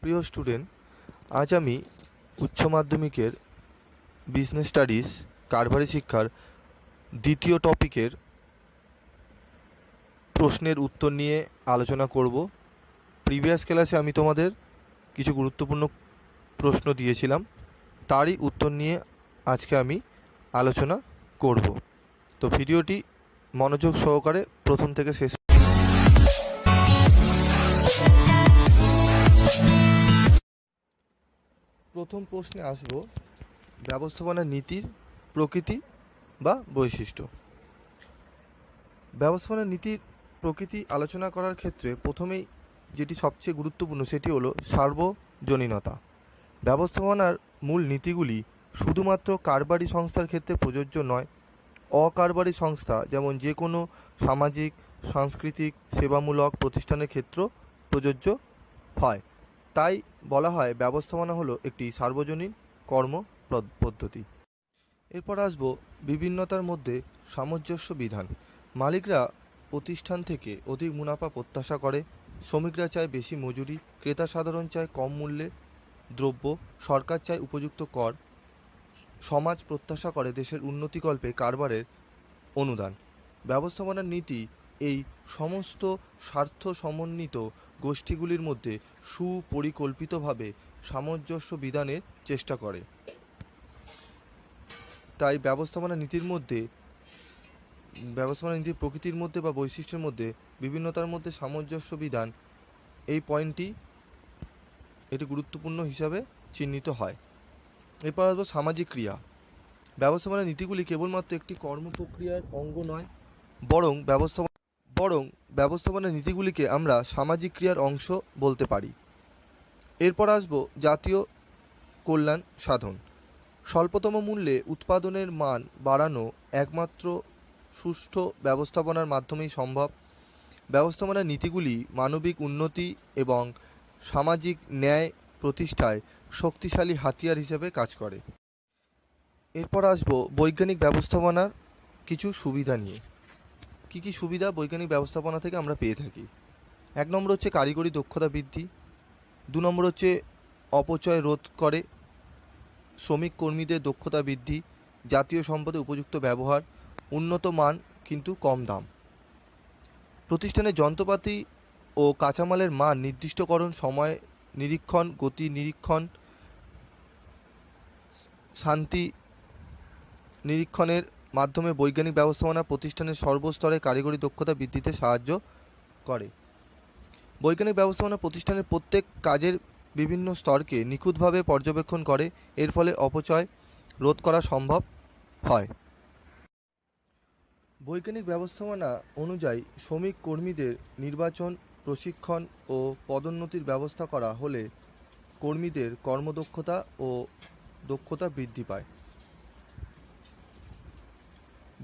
প্রিয় স্টুডেন্ট, আজ আমি উচ্চ মাধ্যমিকের বিজনেস স্টাডিজ কারবারি শিক্ষার দ্বিতীয় টপিকের প্রশ্নের উত্তর নিয়ে আলোচনা করব। প্রিভিয়াস ক্লাসে আমি তোমাদের কিছু গুরুত্বপূর্ণ প্রশ্ন দিয়েছিলাম, তারই উত্তর নিয়ে আজকে আমি আলোচনা করব। তো ভিডিওটি মনোযোগ সহকারে প্রথম থেকে শেষ। প্রথম প্রশ্নে আসব ব্যবস্থাপনা নীতির প্রকৃতি বা বৈশিষ্ট্য। ব্যবস্থাপনা নীতির প্রকৃতি আলোচনা করার ক্ষেত্রে প্রথমেই যেটি সবচেয়ে গুরুত্বপূর্ণ সেটি হলো সার্বজনীনতা। ব্যবস্থাপনার মূল নীতিগুলি শুধুমাত্র কারবারি সংস্থার ক্ষেত্রে প্রযোজ্য নয়, অকারবারি সংস্থা যেমন যে কোনো সামাজিক, সাংস্কৃতিক, সেবামূলক প্রতিষ্ঠানের ক্ষেত্রেও প্রযোজ্য হয়। তাই বলা হয় ব্যবস্থাপনা হলো একটি সার্বজনীন কর্ম পদ্ধতি। এরপর আসব বিভিন্নতার মধ্যে সামঞ্জস্য বিধান। মালিকরা প্রতিষ্ঠান থেকে অধিক মুনাফা প্রত্যাশা করে, শ্রমিকরা চায় বেশি মজুরি, ক্রেতা সাধারণ চায় কম মূল্যে দ্রব্য, সরকার চায় উপযুক্ত কর, সমাজ প্রত্যাশা করে দেশের উন্নতিকল্পে কারবারের অনুদান। ব্যবস্থাপনার নীতি এই সমস্ত স্বার্থ সমন্বিত গোষ্ঠীগুলির মধ্যে সুপরিকল্পিতভাবে সামঞ্জস্য বিধানের চেষ্টা করে। তাই ব্যবস্থাপনা নীতির প্রকৃতির মধ্যে বা বৈশিষ্ট্যের মধ্যে বিভিন্নতার মধ্যে সামঞ্জস্য বিধান, এই পয়েন্টটি এটি গুরুত্বপূর্ণ হিসাবে চিহ্নিত হয়। এরপর আসবো সামাজিক ক্রিয়া। ব্যবস্থাপনা নীতিগুলি কেবলমাত্র একটি কর্মপ্রক্রিয়ার অঙ্গ নয়, বরং ব্যবস্থাপনা নীতিগুলিকে আমরা সামাজিক ক্রিয়ার অংশ বলতে পারি। এরপর আসব জাতীয় কল্যাণ সাধন। স্বল্পতম মূল্যে উৎপাদনের মান বাড়ানো একমাত্র সুষ্ঠু ব্যবস্থাপনার মাধ্যমেই সম্ভব। ব্যবস্থাপনার নীতিগুলি মানবিক উন্নতি এবং সামাজিক ন্যায় প্রতিষ্ঠায় শক্তিশালী হাতিয়ার হিসেবে কাজ করে। এরপর আসব বৈজ্ঞানিক ব্যবস্থাপনার কিছু সুবিধা নিয়ে। কী কী সুবিধা বৈজ্ঞানিক ব্যবস্থাপনা থেকে আমরা পেয়ে থাকি? 1 নম্বর হচ্ছে কারিগরি দক্ষতা বৃদ্ধি, 2 নম্বর হচ্ছে অপচয় রোধ করে, শ্রমিক কর্মীদের দক্ষতা বৃদ্ধি, জাতীয় সম্পদে উপযুক্ত ব্যবহার, উন্নত মান কিন্তু কম দাম। প্রতিষ্ঠানের যন্ত্রপাতি ও কাঁচামালের মান নির্দিষ্টকরণ, সময় নিরীক্ষণ, গতি নিরীক্ষণ, শান্তি নিরীক্ষণের মাধ্যমে বৈজ্ঞানিক ব্যবস্থাপনা প্রতিষ্ঠানের সর্বস্তরে কারিগরি দক্ষতা বৃদ্ধিতে সাহায্য করে। বৈজ্ঞানিক ব্যবস্থাপনা প্রতিষ্ঠানের প্রত্যেক কাজের বিভিন্ন স্তরকে নিখুঁতভাবে পর্যবেক্ষণ করে, এর ফলে অপচয় রোধ করা সম্ভব হয়। বৈজ্ঞানিক ব্যবস্থাপনা অনুযায়ী শ্রমিক কর্মীদের নির্বাচন, প্রশিক্ষণ ও পদোন্নতির ব্যবস্থা করা হলে কর্মীদের কর্মদক্ষতা ও দক্ষতা বৃদ্ধি পায়।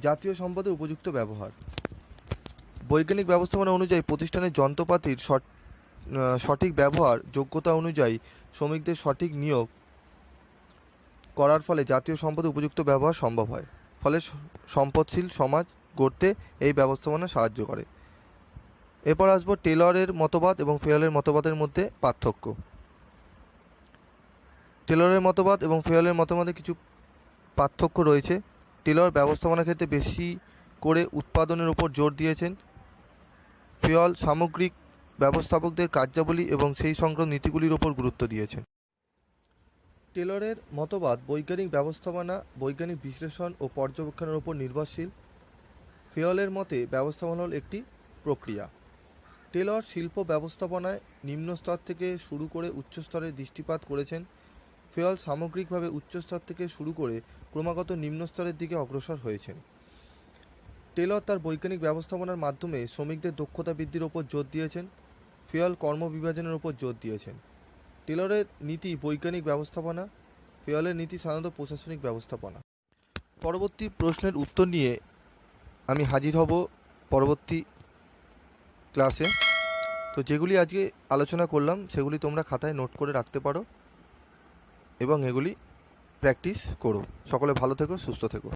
জাতীয় সম্পদের উপযুক্ত ব্যবহার। বৈজ্ঞানিক ব্যবস্থাপনা অনুযায়ী প্রতিষ্ঠানের যন্ত্রপাতির সঠিক ব্যবহার, যোগ্যতা অনুযায়ী শ্রমিকদের সঠিক নিয়োগ করার ফলে জাতীয় সম্পদের উপযুক্ত ব্যবহার সম্ভব হয়। ফলে সম্পদশীল সমাজ গড়তে এই ব্যবস্থাপনা সাহায্য করে। এরপর আসবো টেলরের মতবাদ এবং ফেয়ালের মতবাদের মধ্যে পার্থক্য। টেলরের মতবাদ এবং ফেয়ালের মতবাদে কিছু পার্থক্য রয়েছে। টেলর ব্যবস্থাপনার ক্ষেত্রে বেশি করে উৎপাদনের উপর জোর দিয়েছেন। ফেয়াল সামগ্রিক ব্যবস্থাপকদের কার্যাবলী এবং সেই সংক্রান্ত নীতিগুলির উপর গুরুত্ব দিয়েছেন। টেলরের মতবাদ বৈজ্ঞানিক ব্যবস্থাপনা, বৈজ্ঞানিক বিশ্লেষণ ও পর্যবেক্ষণের উপর নির্ভরশীল। ফেয়ালের মতে ব্যবস্থাপনা হল একটি প্রক্রিয়া। টেলর শিল্প ব্যবস্থাপনায় নিম্ন স্তর থেকে শুরু করে উচ্চ স্তরে দৃষ্টিপাত করেছেন। ফেয়াল সামগ্রিকভাবে উচ্চ স্তর থেকে শুরু করে ক্রমাগত নিম্ন স্তরের দিকে অগ্রসর হয়েছেন। টেলর তার বৈজ্ঞানিক ব্যবস্থাপনার মাধ্যমে শ্রমিকদের দক্ষতা বৃদ্ধির ওপর জোর দিয়েছেন। ফেয়াল কর্মবিভাজনের ওপর জোর দিয়েছেন। টেলরের নীতি বৈজ্ঞানিক ব্যবস্থাপনা, ফেয়ালের নীতি সাধারণত প্রশাসনিক ব্যবস্থাপনা। পরবর্তী প্রশ্নের উত্তর নিয়ে আমি হাজির হব পরবর্তী ক্লাসে। তো যেগুলি আজকে আলোচনা করলাম সেগুলি তোমরা খাতায় নোট করে রাখতে পারো এবং এগুলি প্র্যাকটিস করো। সকলে ভালো থেকো, সুস্থ থেকো।